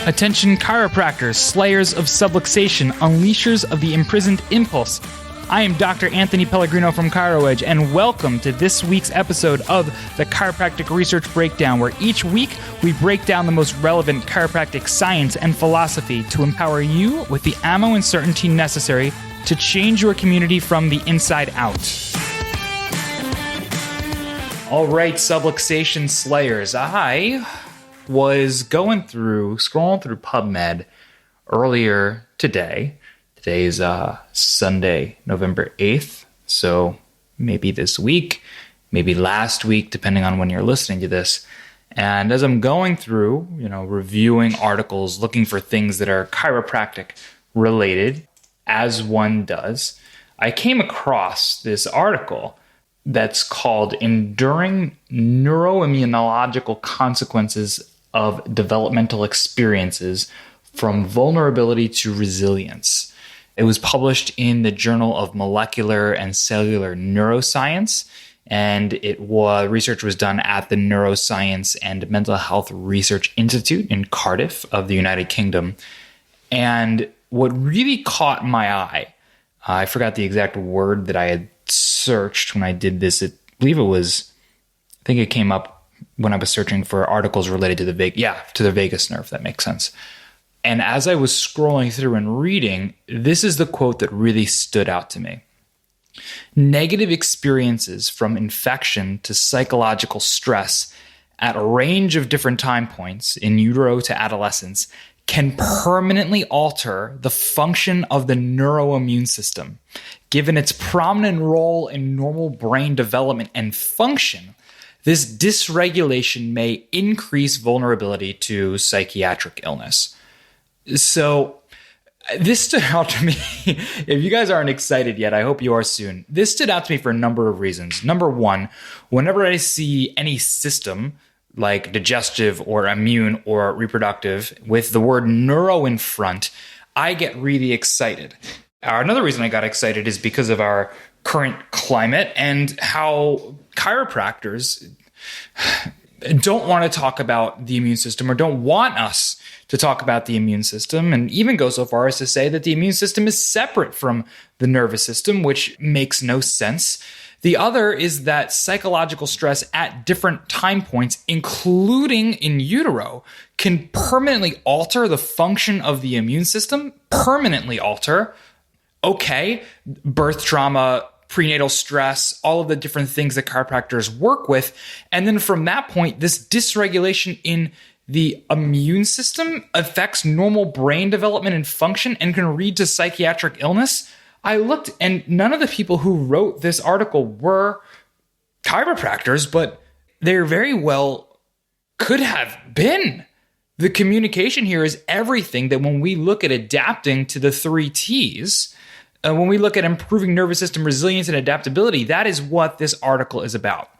Attention chiropractors, slayers of subluxation, unleashers of the imprisoned impulse. I am Dr. Anthony Pellegrino from ChiroEdge, and welcome to this week's episode of the Chiropractic Research Breakdown, where each week we break down the most relevant chiropractic science and philosophy to empower you with the ammo and certainty necessary to change your community from the inside out. All right, subluxation slayers, I was scrolling through PubMed earlier today. Today's Sunday, November 8th. So maybe this week, maybe last week, depending on when you're listening to this. And as I'm going through, reviewing articles, looking for things that are chiropractic related, as one does, I came across this article that's called Enduring Neuroimmunological Consequences of Developmental Experiences from Vulnerability to Resilience. It was published in the Journal of Molecular and Cellular Neuroscience, and research was done at the Neuroscience and Mental Health Research Institute in Cardiff of the United Kingdom. And what really caught my eye, I forgot the exact word that I had searched when I did this. I think it came up when I was searching for articles related to the vagus nerve. That makes sense. And as I was scrolling through and reading, this is the quote that really stood out to me. Negative experiences from infection to psychological stress at a range of different time points in utero to adolescence can permanently alter the function of the neuroimmune system. Given its prominent role in normal brain development and function, this dysregulation may increase vulnerability to psychiatric illness. So this stood out to me. If you guys aren't excited yet, I hope you are soon. This stood out to me for a number of reasons. Number one, whenever I see any system like digestive or immune or reproductive with the word neuro in front, I get really excited. Another reason I got excited is because of our current climate and how chiropractors don't want to talk about the immune system or don't want us to talk about the immune system, and even go so far as to say that the immune system is separate from the nervous system, which makes no sense. The other is that psychological stress at different time points, including in utero, can permanently alter the function of the immune system, permanently alter. Okay, birth trauma, prenatal stress, all of the different things that chiropractors work with. And then from that point, this dysregulation in the immune system affects normal brain development and function and can lead to psychiatric illness. I looked, and none of the people who wrote this article were chiropractors, but they very well could have been. The communication here is everything that when we look at adapting to the 3 T's, when we look at improving nervous system resilience and adaptability, that is what this article is about.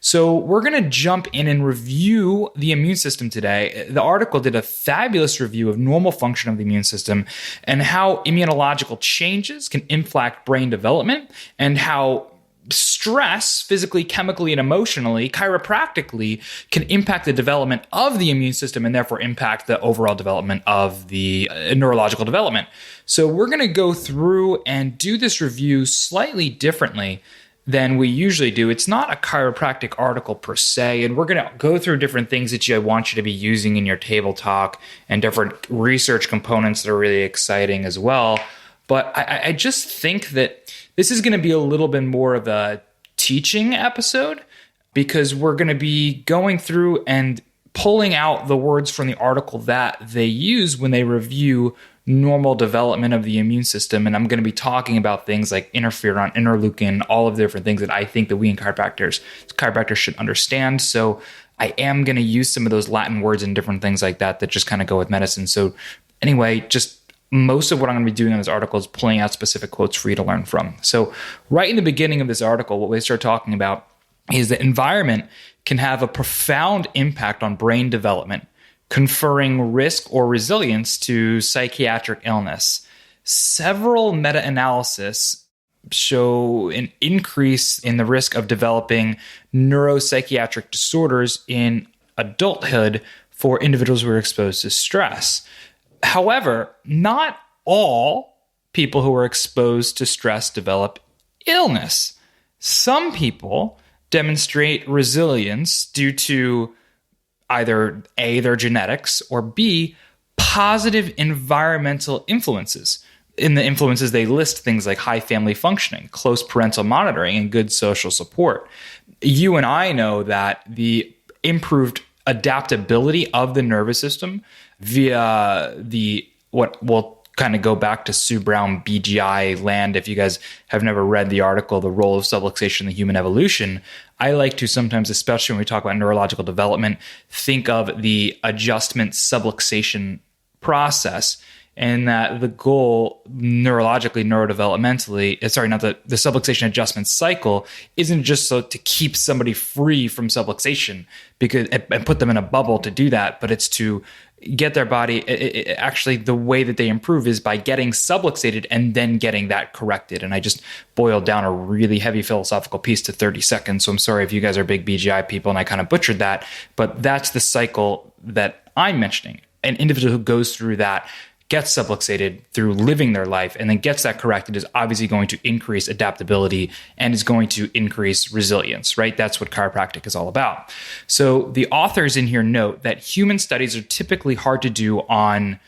So we're going to jump in and review the immune system today. The article did a fabulous review of normal function of the immune system and how immunological changes can impact brain development, and how stress, physically, chemically, and emotionally, chiropractically, can impact the development of the immune system and therefore impact the overall development of the neurological development. So we're going to go through and do this review slightly differently than we usually do. It's not a chiropractic article per se, and we're going to go through different things that I want you to be using in your table talk and different research components that are really exciting as well. But I just think that this is going to be a little bit more of a teaching episode, because we're going to be going through and pulling out the words from the article that they use when they review normal development of the immune system. And I'm going to be talking about things like interferon, interleukin, all of the different things that I think that we in chiropractors should understand. So I am going to use some of those Latin words and different things like that just kind of go with medicine. So anyway, just most of what I'm going to be doing in this article is pulling out specific quotes for you to learn from. So right in the beginning of this article, what we start talking about is that environment can have a profound impact on brain development, conferring risk or resilience to psychiatric illness. Several meta-analyses show an increase in the risk of developing neuropsychiatric disorders in adulthood for individuals who are exposed to stress. However, not all people who are exposed to stress develop illness. Some people demonstrate resilience due to either A, their genetics, or B, positive environmental influences. In the influences, they list things like high family functioning, close parental monitoring, and good social support. You and I know that the improved adaptability of the nervous system via what we'll kind of go back to Sue Brown BGI land. If you guys have never read the article, The Role of Subluxation in the Human Evolution, I like to sometimes, especially when we talk about neurological development, think of the adjustment subluxation process, and that the goal neurologically, neurodevelopmentally, the subluxation adjustment cycle isn't just so to keep somebody free from subluxation and put them in a bubble to do that, but it's to get their body, actually the way that they improve is by getting subluxated and then getting that corrected. And I just boiled down a really heavy philosophical piece to 30 seconds. So I'm sorry if you guys are big BGI people and I kind of butchered that, but that's the cycle that I'm mentioning. An individual who goes through that, gets subluxated through living their life, and then gets that corrected is obviously going to increase adaptability and is going to increase resilience, right? That's what chiropractic is all about. So the authors in here note that human studies are typically hard to do on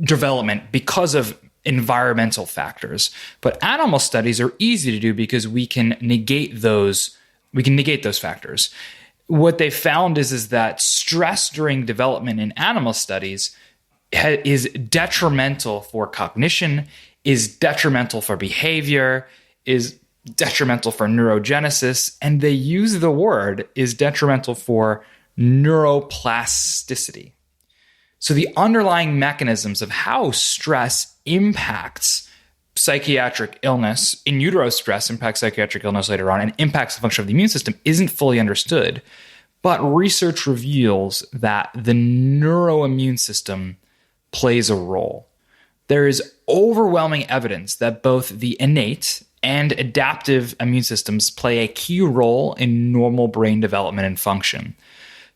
development because of environmental factors, but animal studies are easy to do because we can negate those factors. What they found is that stress during development in animal studies is detrimental for cognition, is detrimental for behavior, is detrimental for neurogenesis, and they use the word is detrimental for neuroplasticity. So the underlying mechanisms of how stress impacts psychiatric illness, in utero stress impacts psychiatric illness later on, and impacts the function of the immune system isn't fully understood. But research reveals that the neuroimmune system plays a role. There is overwhelming evidence that both the innate and adaptive immune systems play a key role in normal brain development and function.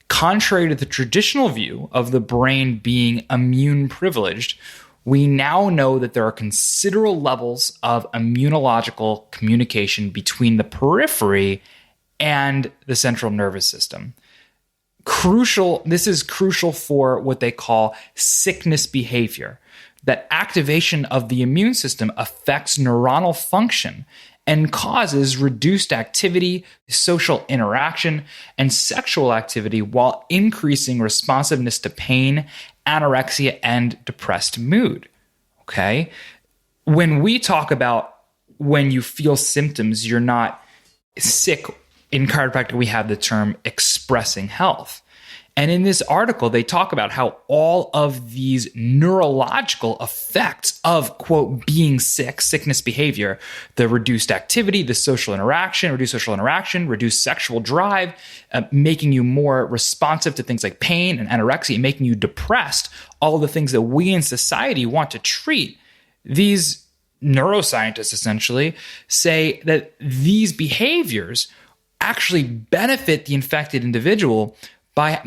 Contrary to the traditional view of the brain being immune privileged, we now know that there are considerable levels of immunological communication between the periphery and the central nervous system. This is crucial for what they call sickness behavior. That activation of the immune system affects neuronal function and causes reduced activity, social interaction, and sexual activity while increasing responsiveness to pain, anorexia, and depressed mood. Okay? When we talk about when you feel symptoms, you're not sick. In chiropractic, we have the term expressing health. And in this article, they talk about how all of these neurological effects of, quote, being sick, sickness behavior, the reduced activity, the reduced sexual drive, making you more responsive to things like pain and anorexia, making you depressed, all of the things that we in society want to treat. These neuroscientists essentially say that these behaviors actually benefit the infected individual by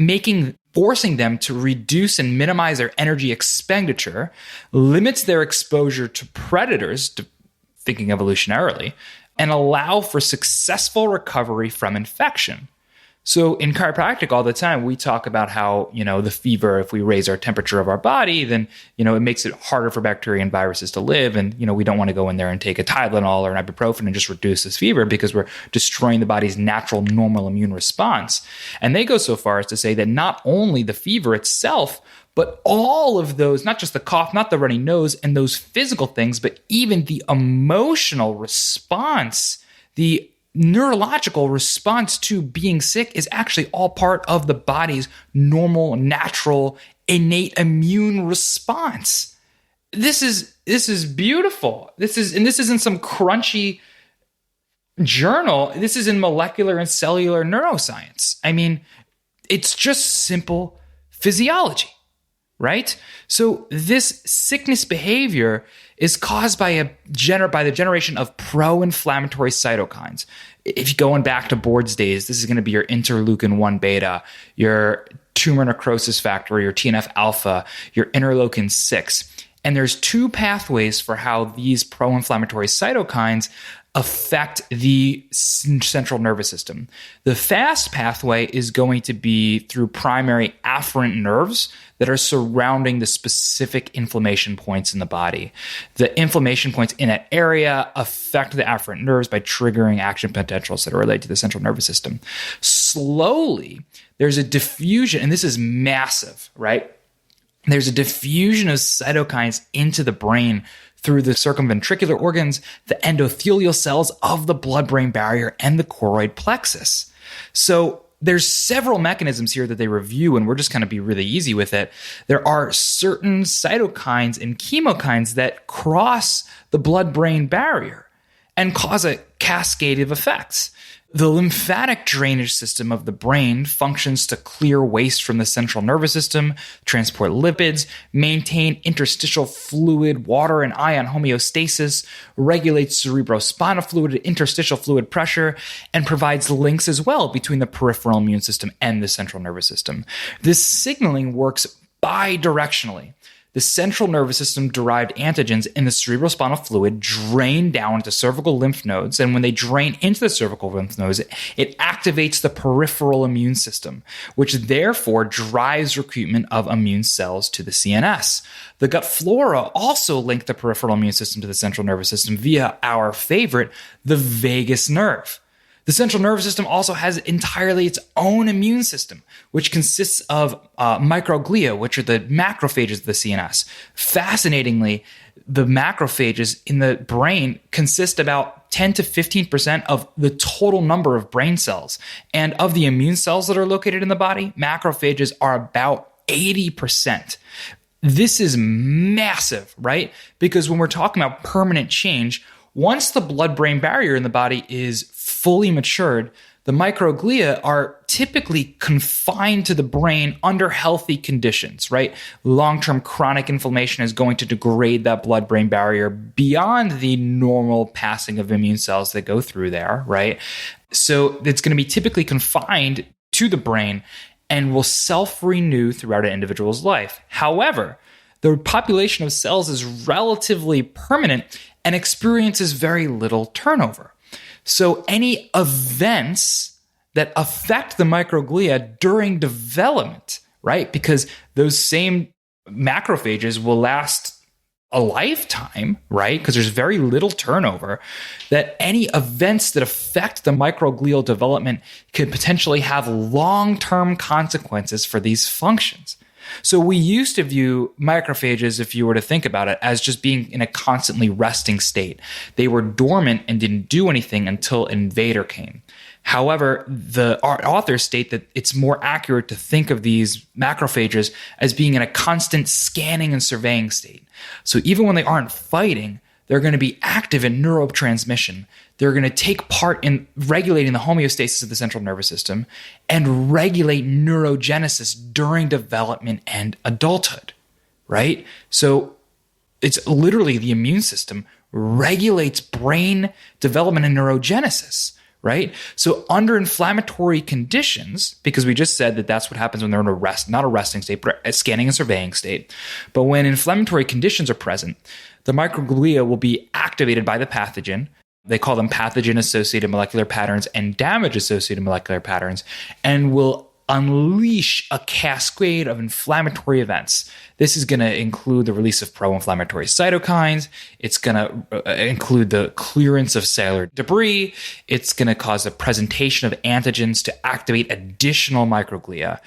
forcing them to reduce and minimize their energy expenditure, limits their exposure to predators, thinking evolutionarily, and allow for successful recovery from infection. So in chiropractic all the time, we talk about how, the fever, if we raise our temperature of our body, then, it makes it harder for bacteria and viruses to live. And, we don't want to go in there and take a Tylenol or an ibuprofen and just reduce this fever because we're destroying the body's natural, normal immune response. And they go so far as to say that not only the fever itself, but all of those, not just the cough, not the runny nose and those physical things, but even the emotional response, the neurological response to being sick is actually all part of the body's normal, natural, innate immune response. This is beautiful. This isn't some crunchy journal. This is in molecular and cellular neuroscience. I mean, it's just simple physiology. right? So this sickness behavior is caused by the generation of pro-inflammatory cytokines. If you're going back to Board's days, this is going to be your interleukin-1 beta, your tumor necrosis factor, your TNF alpha, your interleukin 6. And there's two pathways for how these pro-inflammatory cytokines affect the central nervous system. The fast pathway is going to be through primary afferent nerves that are surrounding the specific inflammation points in the body. The inflammation points in that area affect the afferent nerves by triggering action potentials that are related to the central nervous system. Slowly, there's a diffusion, and this is massive, right? There's a diffusion of cytokines into the brain through the circumventricular organs, the endothelial cells of the blood-brain barrier, and the choroid plexus. So there's several mechanisms here that they review, and we're just going to be really easy with it. There are certain cytokines and chemokines that cross the blood-brain barrier and cause a cascade of effects. The lymphatic drainage system of the brain functions to clear waste from the central nervous system, transport lipids, maintain interstitial fluid, water, and ion homeostasis, regulates cerebrospinal fluid and interstitial fluid pressure, and provides links as well between the peripheral immune system and the central nervous system. This signaling works bidirectionally. The central nervous system derived antigens in the cerebrospinal fluid drain down to cervical lymph nodes. And when they drain into the cervical lymph nodes, it activates the peripheral immune system, which therefore drives recruitment of immune cells to the CNS. The gut flora also link the peripheral immune system to the central nervous system via our favorite, the vagus nerve. The central nervous system also has entirely its own immune system, which consists of microglia, which are the macrophages of the CNS. Fascinatingly, the macrophages in the brain consist about 10 to 15% of the total number of brain cells. And of the immune cells that are located in the body, macrophages are about 80%. This is massive, right? Because when we're talking about permanent change, once the blood-brain barrier in the body is fully matured, the microglia are typically confined to the brain under healthy conditions, right? Long-term chronic inflammation is going to degrade that blood-brain barrier beyond the normal passing of immune cells that go through there, right? So it's going to be typically confined to the brain and will self-renew throughout an individual's life. However, the population of cells is relatively permanent and experiences very little turnover. So any events that affect the microglia during development, right? Because those same macrophages will last a lifetime, right? Because there's very little turnover, that any events that affect the microglial development could potentially have long-term consequences for these functions. So we used to view macrophages, if you were to think about it, as just being in a constantly resting state. They were dormant and didn't do anything until an invader came. However, the authors state that it's more accurate to think of these macrophages as being in a constant scanning and surveying state. So even when they aren't fighting, they're going to be active in neurotransmission. They're going to take part in regulating the homeostasis of the central nervous system and regulate neurogenesis during development and adulthood, right? So it's literally the immune system regulates brain development and neurogenesis, right? So under inflammatory conditions, because we just said that that's what happens when they're in a rest, not a resting state, but a scanning and surveying state. But when inflammatory conditions are present, the microglia will be activated by the pathogen. They call them pathogen-associated molecular patterns and damage-associated molecular patterns, and will unleash a cascade of inflammatory events. This is going to include the release of pro-inflammatory cytokines. It's going to include the clearance of cellular debris. It's going to cause the presentation of antigens to activate additional microglia.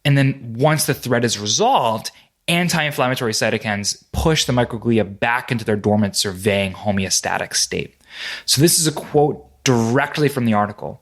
And then once the threat is resolved, anti-inflammatory cytokines push the microglia back into their dormant surveying homeostatic state. So this is a quote directly from the article.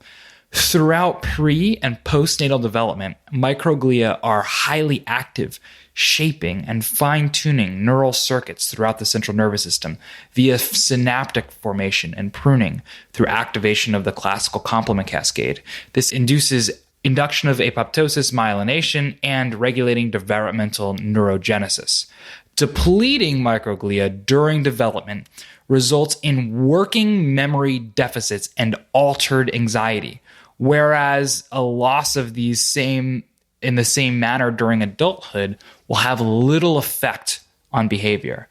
Throughout pre- and postnatal development, microglia are highly active, shaping and fine-tuning neural circuits throughout the central nervous system via synaptic formation and pruning through activation of the classical complement cascade. This induces induction of apoptosis, myelination, and regulating developmental neurogenesis. Depleting microglia during development results in working memory deficits and altered anxiety, whereas a loss of these same in the same manner during adulthood will have little effect on behavior.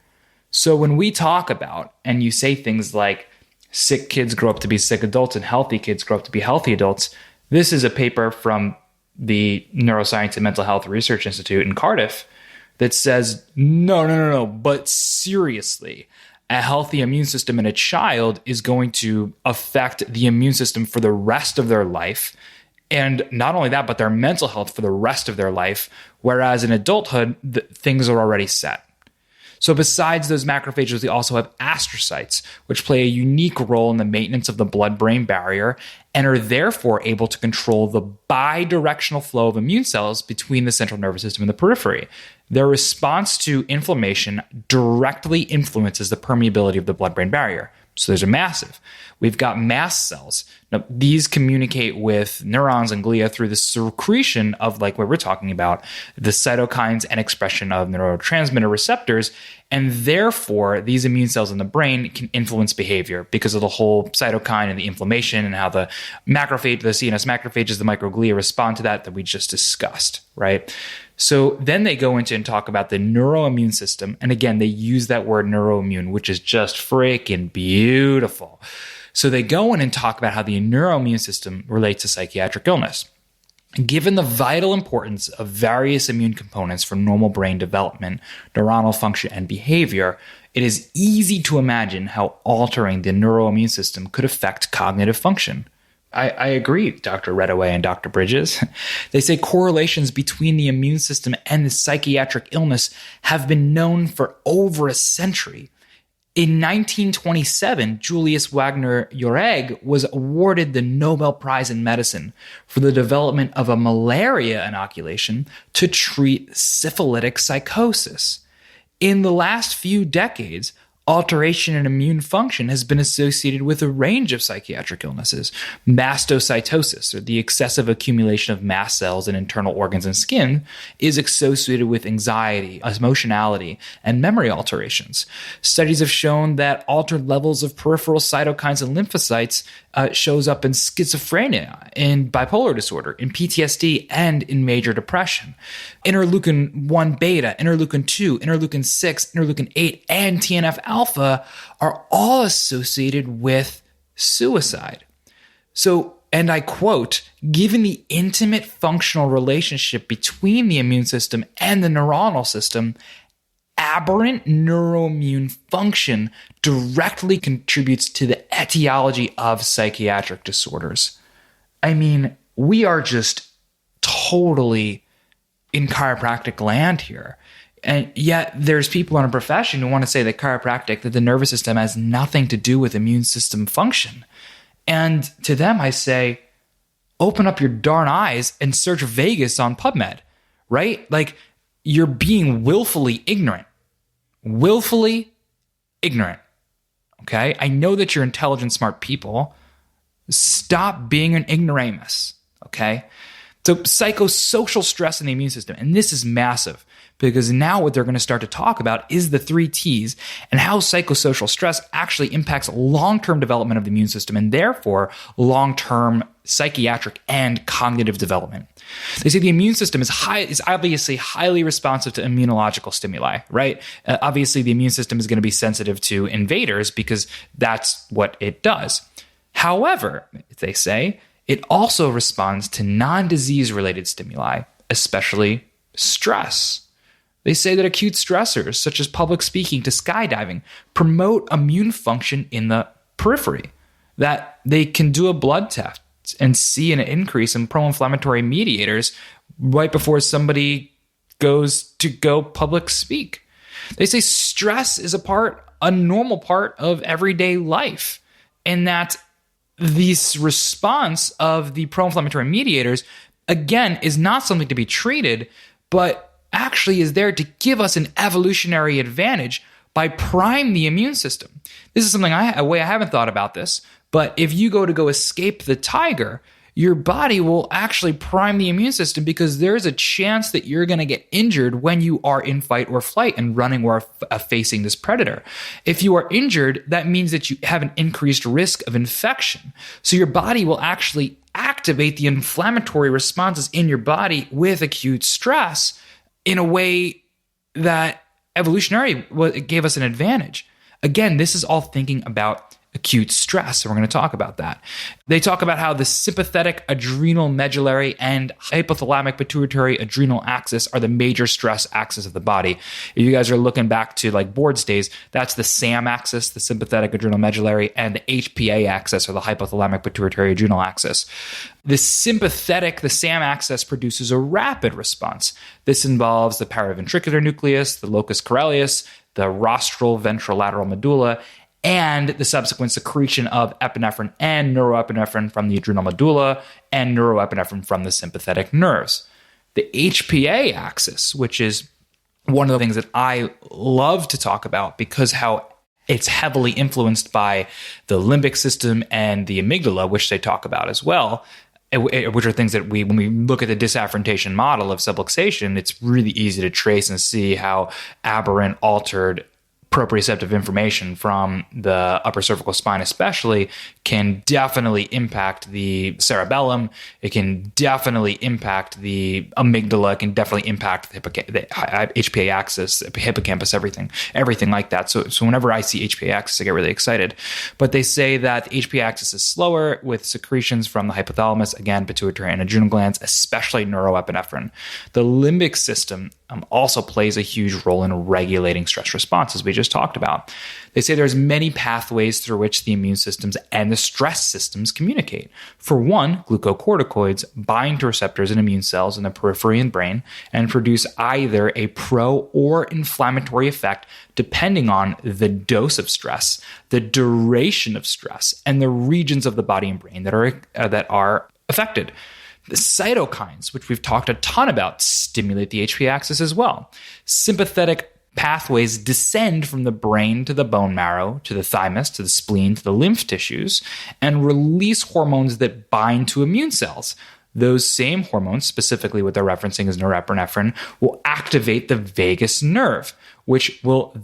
So when we talk about, and you say things like sick kids grow up to be sick adults and healthy kids grow up to be healthy adults, this is a paper from the Neuroscience and Mental Health Research Institute in Cardiff that says, no, but seriously, a healthy immune system in a child is going to affect the immune system for the rest of their life. And not only that, but their mental health for the rest of their life. Whereas in adulthood, things are already set. So besides those macrophages, we also have astrocytes, which play a unique role in the maintenance of the blood-brain barrier and are therefore able to control the bidirectional flow of immune cells between the central nervous system and the periphery. Their response to inflammation directly influences the permeability of the blood-brain barrier. So those are massive. We've got mast cells. Now, these communicate with neurons and glia through the secretion of, like what we're talking about, the cytokines and expression of neurotransmitter receptors. And therefore, these immune cells in the brain can influence behavior because of the whole cytokine and the inflammation and how the macrophage, the CNS macrophages, the microglia respond to that we just discussed, right? So then they go into and talk about the neuroimmune system. And again, they use that word neuroimmune, which is just freaking beautiful. So they go in and talk about how the neuroimmune system relates to psychiatric illness. Given the vital importance of various immune components for normal brain development, neuronal function, and behavior, it is easy to imagine how altering the neuroimmune system could affect cognitive function. I agree, Dr. Redaway and Dr. Bridges. They say correlations between the immune system and the psychiatric illness have been known for over a century. In 1927, Julius Wagner-Jauregg was awarded the Nobel Prize in Medicine for the development of a malaria inoculation to treat syphilitic psychosis. In the last few decades, alteration in immune function has been associated with a range of psychiatric illnesses. Mastocytosis, or the excessive accumulation of mast cells in internal organs and skin, is associated with anxiety, emotionality, and memory alterations. Studies have shown that altered levels of peripheral cytokines and lymphocytes shows up in schizophrenia, in bipolar disorder, in PTSD, and in major depression. Interleukin-1 beta, interleukin-2, interleukin-6, interleukin-8, and TNF-alpha are all associated with suicide. So, and I quote, given the intimate functional relationship between the immune system and the neuronal system, aberrant neuroimmune function directly contributes to the etiology of psychiatric disorders. I mean, we are just totally in chiropractic land here. And yet there's people in a profession who want to say that chiropractic, that the nervous system has nothing to do with immune system function. And to them, I say, open up your darn eyes and search Vegas on PubMed, right? Like, you're being willfully ignorant. Willfully ignorant. Okay? I know that you're intelligent, smart people. Stop being an ignoramus. Okay? So psychosocial stress in the immune system. And this is massive because now what they're going to start to talk about is the 3 T's and how psychosocial stress actually impacts long-term development of the immune system and therefore long-term psychiatric and cognitive development. They say the immune system is obviously highly responsive to immunological stimuli, right? Obviously, the immune system is going to be sensitive to invaders because that's what it does. However, they say, it also responds to non-disease related stimuli, especially stress. They say that acute stressors, such as public speaking to skydiving, promote immune function in the periphery, that they can do a blood test and see an increase in pro-inflammatory mediators right before somebody goes to go public speak. They say stress is a normal part of everyday life, and that this response of the pro-inflammatory mediators, again, is not something to be treated, but actually is there to give us an evolutionary advantage by prime the immune system. This is something a way I haven't thought about this, but if you go escape the tiger, your body will actually prime the immune system because there's a chance that you're going to get injured when you are in fight or flight and running or facing this predator. If you are injured, that means that you have an increased risk of infection. So your body will actually activate the inflammatory responses in your body with acute stress in a way that evolutionary gave us an advantage. Again, this is all thinking about acute stress, and we're going to talk about that. They talk about how the sympathetic adrenal medullary and hypothalamic pituitary adrenal axis are the major stress axis of the body. If you guys are looking back to like boards days, that's the SAM axis, the sympathetic adrenal medullary, and the HPA axis, or the hypothalamic pituitary adrenal axis. The sympathetic, the SAM axis, produces a rapid response. This involves the paraventricular nucleus, the locus coeruleus, the rostral ventrolateral medulla, and the subsequent secretion of epinephrine and neuroepinephrine from the adrenal medulla and neuroepinephrine from the sympathetic nerves. The HPA axis, which is one of the things that I love to talk about because how it's heavily influenced by the limbic system and the amygdala, which they talk about as well, which are things that when we look at the disafferentation model of subluxation, it's really easy to trace and see how aberrant, altered proprioceptive information from the upper cervical spine especially can definitely impact the cerebellum. It can definitely impact the amygdala. It can definitely impact the HPA axis, the hippocampus, everything like that. So whenever I see HPA axis, I get really excited. But they say that the HPA axis is slower with secretions from the hypothalamus, again, pituitary and adrenal glands, especially neuroepinephrine. The limbic system also plays a huge role in regulating stress response, as we just talked about. They say there's many pathways through which the immune systems and the stress systems communicate. For one, glucocorticoids bind to receptors in immune cells in the periphery and brain and produce either a pro or inflammatory effect depending on the dose of stress, the duration of stress, and the regions of the body and brain that are affected. The cytokines, which we've talked a ton about, stimulate the HPA axis as well. Sympathetic pathways descend from the brain to the bone marrow, to the thymus, to the spleen, to the lymph tissues, and release hormones that bind to immune cells. Those same hormones, specifically what they're referencing as norepinephrine, will activate the vagus nerve, which will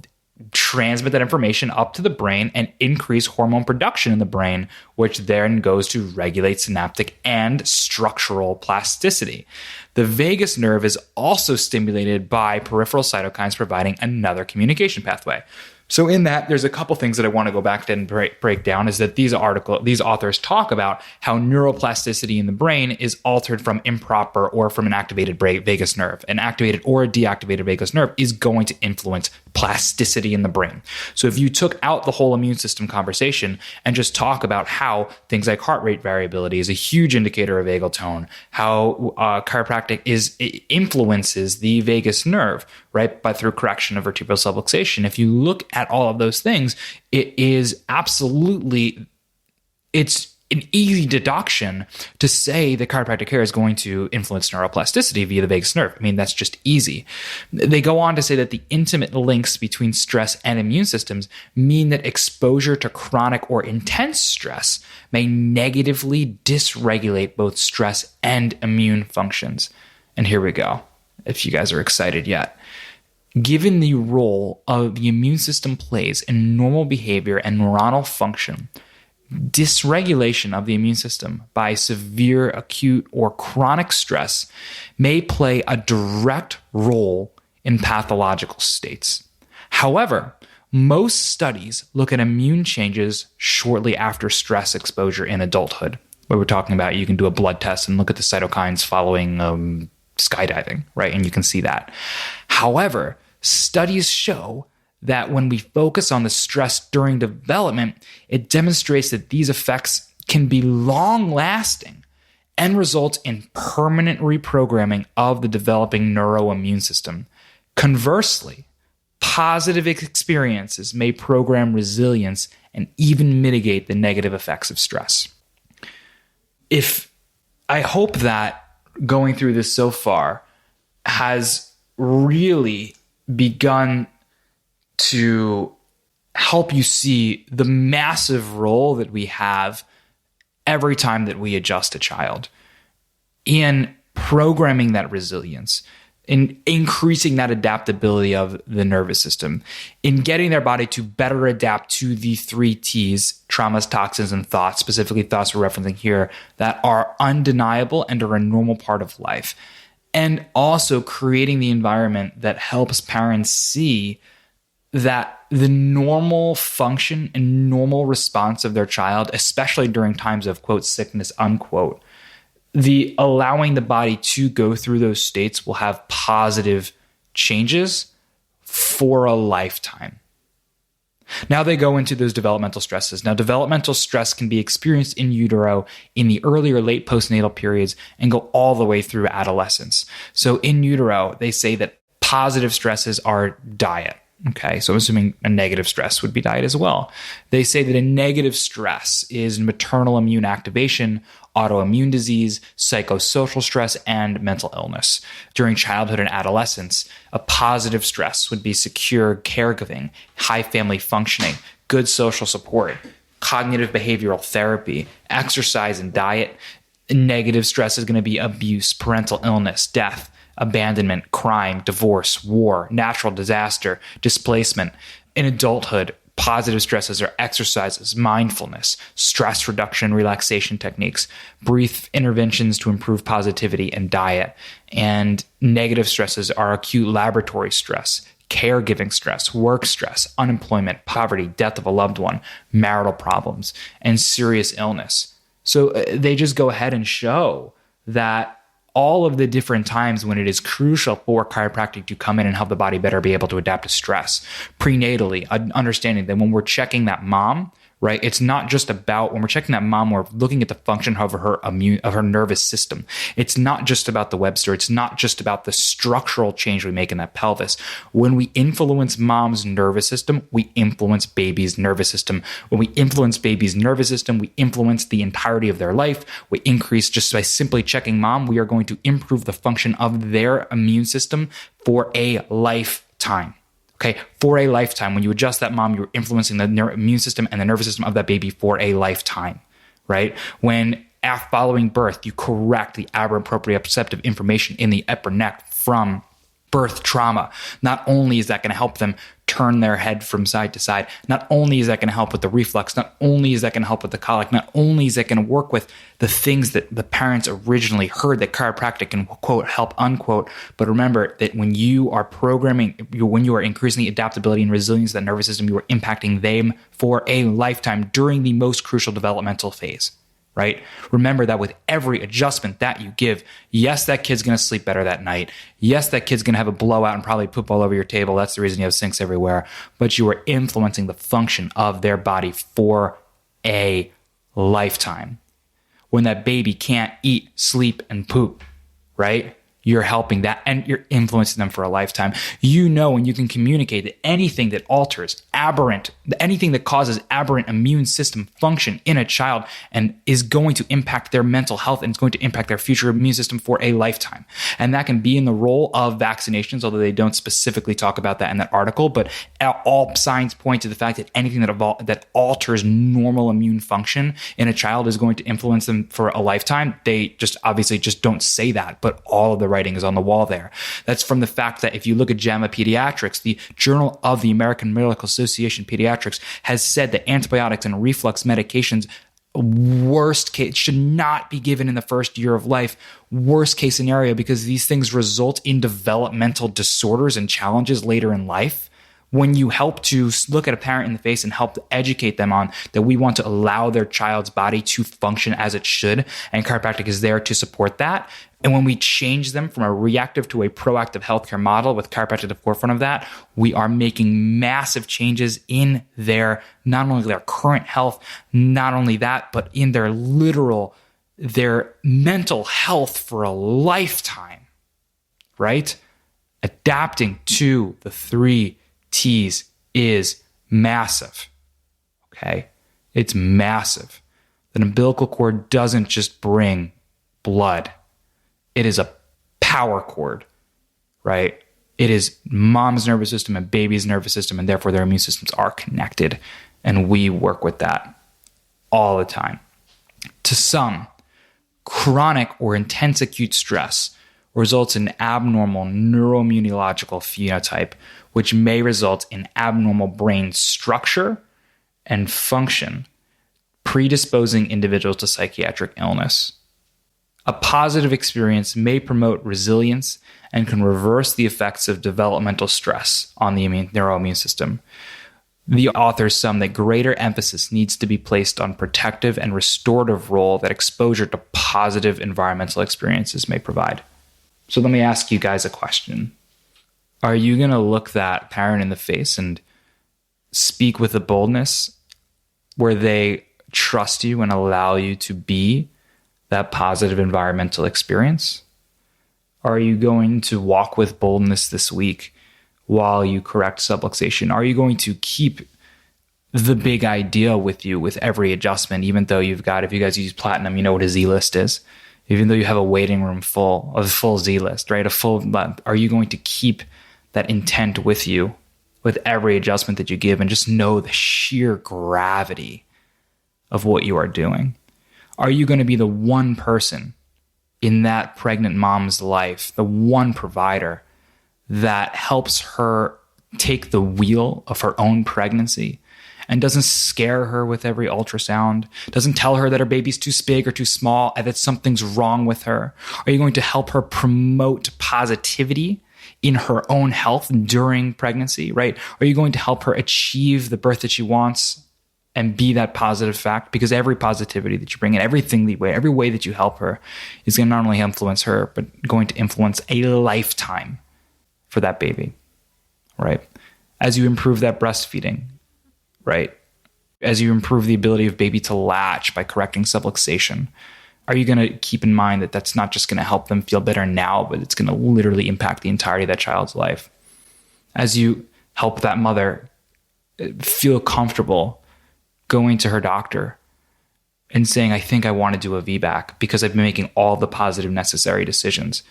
transmit that information up to the brain and increase hormone production in the brain, which then goes to regulate synaptic and structural plasticity. The vagus nerve is also stimulated by peripheral cytokines, providing another communication pathway. So in that, there's a couple things that I want to go back to and break down, is that these authors talk about how neuroplasticity in the brain is altered from improper or from an activated vagus nerve. An activated or a deactivated vagus nerve is going to influence plasticity in the brain. So if you took out the whole immune system conversation and just talk about how things like heart rate variability is a huge indicator of vagal tone, how chiropractic influences the vagus nerve, right, but through correction of vertebral subluxation. If you look at all of those things, it's an easy deduction to say that chiropractic care is going to influence neuroplasticity via the vagus nerve. I mean, that's just easy. They go on to say that the intimate links between stress and immune systems mean that exposure to chronic or intense stress may negatively dysregulate both stress and immune functions. And here we go, if you guys are excited yet. Given the role the immune system plays in normal behavior and neuronal function, dysregulation of the immune system by severe, acute, or chronic stress may play a direct role in pathological states. However, most studies look at immune changes shortly after stress exposure in adulthood. Where we're talking about, you can do a blood test and look at the cytokines following skydiving, right? And you can see that. However, studies show that when we focus on the stress during development, it demonstrates that these effects can be long-lasting and result in permanent reprogramming of the developing neuroimmune system. Conversely, positive experiences may program resilience and even mitigate the negative effects of stress. I hope that going through this so far has really begun to help you see the massive role that we have every time that we adjust a child, in programming that resilience, in increasing that adaptability of the nervous system, in getting their body to better adapt to the 3 T's, traumas, toxins, and thoughts, specifically thoughts we're referencing here, that are undeniable and are a normal part of life. And also creating the environment that helps parents see that the normal function and normal response of their child, especially during times of, quote, sickness, unquote, the allowing the body to go through those states will have positive changes for a lifetime. Now they go into those developmental stresses. Now, developmental stress can be experienced in utero in the early or late postnatal periods and go all the way through adolescence. So in utero, they say that positive stresses are diet. Okay, so I'm assuming a negative stress would be diet as well. They say that a negative stress is maternal immune activation, autoimmune disease, psychosocial stress, and mental illness. During childhood and adolescence, a positive stress would be secure caregiving, high family functioning, good social support, cognitive behavioral therapy, exercise and diet. Negative stress is going to be abuse, parental illness, death, abandonment, crime, divorce, war, natural disaster, displacement. In adulthood, positive stresses are exercises, mindfulness, stress reduction, relaxation techniques, brief interventions to improve positivity, and diet. And negative stresses are acute laboratory stress, caregiving stress, work stress, unemployment, poverty, death of a loved one, marital problems, and serious illness. So they just go ahead and show that all of the different times when it is crucial for chiropractic to come in and help the body better be able to adapt to stress. Prenatally, understanding that when we're checking that mom, right, it's not just about when we're checking that mom, we're looking at the function of her nervous system. It's not just about the Webster. It's not just about the structural change we make in that pelvis. When we influence mom's nervous system, we influence baby's nervous system. When we influence baby's nervous system, we influence the entirety of their life. We increase just by simply checking mom. We are going to improve the function of their immune system for a lifetime. Okay, for a lifetime. When you adjust that mom, you're influencing the immune system and the nervous system of that baby for a lifetime, right? When following birth, you correct the aberrant proprioceptive information in the upper neck from birth trauma. Not only is that going to help them turn their head from side to side, not only is that going to help with the reflux, not only is that going to help with the colic, not only is that going to work with the things that the parents originally heard that chiropractic can, quote, help, unquote, but remember that when you are programming, when you are increasing the adaptability and resilience of the nervous system, you are impacting them for a lifetime during the most crucial developmental phase. Right? Remember that with every adjustment that you give, yes, that kid's going to sleep better that night. Yes, that kid's going to have a blowout and probably poop all over your table. That's the reason you have sinks everywhere. But you are influencing the function of their body for a lifetime. When that baby can't eat, sleep, and poop, right? You're helping that and you're influencing them for a lifetime. You know, and you can communicate that anything that alters anything that causes aberrant immune system function in a child and is going to impact their mental health and it's going to impact their future immune system for a lifetime. And that can be in the role of vaccinations, although they don't specifically talk about that in that article, but all signs point to the fact that anything that alters normal immune function in a child is going to influence them for a lifetime. They just obviously just don't say that, but all of the writing is on the wall there. That's from the fact that if you look at JAMA Pediatrics, the Journal of the American Medical Association Pediatrics has said that antibiotics and reflux medications, worst case, should not be given in the first year of life. Worst case scenario, because these things result in developmental disorders and challenges later in life. When you help to look at a parent in the face and help to educate them on that we want to allow their child's body to function as it should, and chiropractic is there to support that. And when we change them from a reactive to a proactive healthcare model with chiropractic at the forefront of that, we are making massive changes in not only their current health, not only that, but in their mental health for a lifetime, right? Adapting to the 3 T's is massive, okay? It's massive. The umbilical cord doesn't just bring blood. It is a power cord, right? It is mom's nervous system and baby's nervous system, and therefore their immune systems are connected, and we work with that all the time. To some, chronic or intense acute stress results in abnormal neuroimmunological phenotype, which may result in abnormal brain structure and function, predisposing individuals to psychiatric illness. A positive experience may promote resilience and can reverse the effects of developmental stress on the neuroimmune system. The authors sum that greater emphasis needs to be placed on protective and restorative role that exposure to positive environmental experiences may provide. So let me ask you guys a question. Are you going to look that parent in the face and speak with a boldness where they trust you and allow you to be that positive environmental experience? Are you going to walk with boldness this week while you correct subluxation? Are you going to keep the big idea with you with every adjustment, even though if you guys use Platinum, you know what a Z list is. Even though you have a waiting room full of full Z list, right? Are you going to keep that intent with you with every adjustment that you give and just know the sheer gravity of what you are doing? Are you going to be the one person in that pregnant mom's life, the one provider that helps her take the wheel of her own pregnancy and doesn't scare her with every ultrasound, doesn't tell her that her baby's too big or too small and that something's wrong with her? Are you going to help her promote positivity in her own health during pregnancy, right? Are you going to help her achieve the birth that she wants and be that positive fact? Because every positivity that you bring in, every way that you help her is going to not only influence her, but going to influence a lifetime for that baby, right? As you improve that breastfeeding, right? As you improve the ability of baby to latch by correcting subluxation, are you going to keep in mind that that's not just going to help them feel better now, but it's going to literally impact the entirety of that child's life? As you help that mother feel comfortable going to her doctor and saying, I think I want to do a VBAC because I've been making all the positive necessary decisions,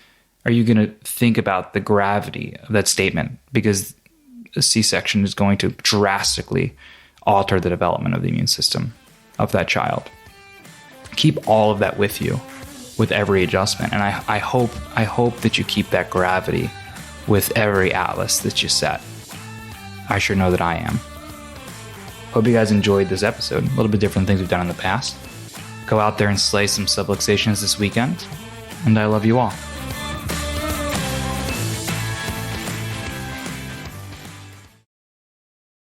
are you going to think about the gravity of that statement? Because a C-section is going to drastically alter the development of the immune system of that child. Keep all of that with you with every adjustment. And I hope that you keep that gravity with every atlas that you set. I sure know that I am. Hope you guys enjoyed this episode. A little bit different things we've done in the past. Go out there and slay some subluxations this weekend. And I love you all.